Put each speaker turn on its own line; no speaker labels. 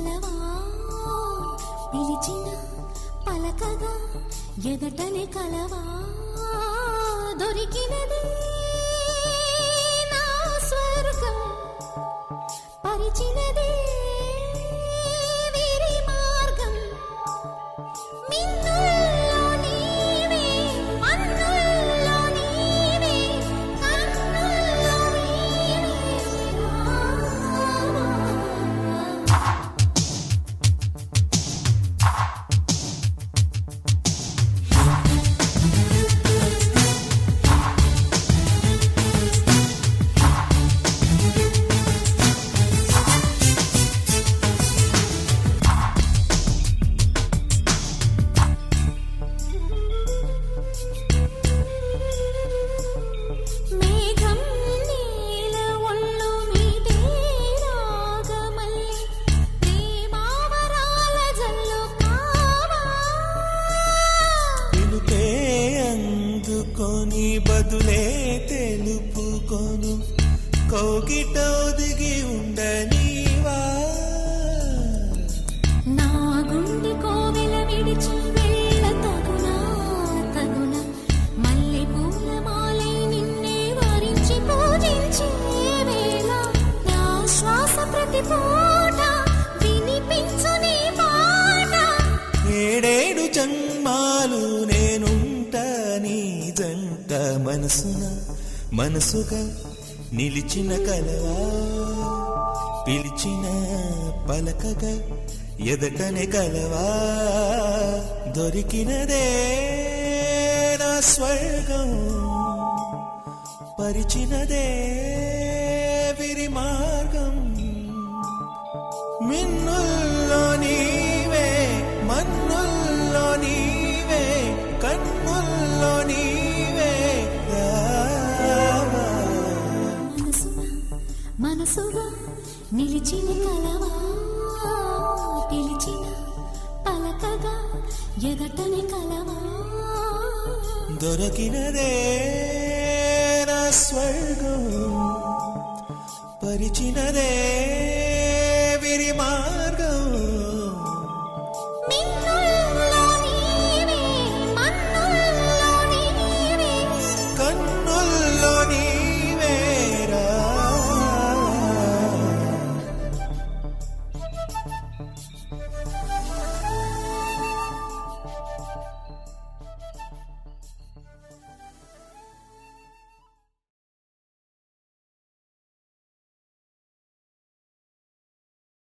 కలవా పిలిచిన పలకగా ఎదటనే కలవా దొరికినది నా స్వర్గం పరిచినది వీరి మార్గం మిన్నుల్లో నీవే మన్నుల్లో నీవే కన్నుల్లో నీవే మేఘం నీల ఒళ్ళు మీదే రాగమల్లి ప్రేమావరాల జల్లు కావా
పిలుపే అందుకొని బదులే తెలుపుకొను కోగిటొదిగి ఉండనీవా
నా గుండె కోవెల విడిచి వెళ్ళ తగునా తగునా మల్లె పూల మాలై నిన్నే వరించి పూజించే వేళ నా శ్వాస ప్రతి పూట వినిపించు నీ పాట
ఏడేడు జన్మాలు నేనుంట నీ జంట మనసుగా నిలిచిన కలవా పిలిచిన పలకగా ఎదటనే కలవా దొరికినదే నా స్వర్గం పరిచినదే విరి మార్గం మిన్నుల్లో నీవే మన్నుల్లో నీవే కన్నుల్లో నీవే రావా.
మనసుగా నిలిచిన కలవా పిలిచిన పలకగా ఎదటని కలవా
దొరికినదే నా స్వర్గం పరిచినదే విరిమా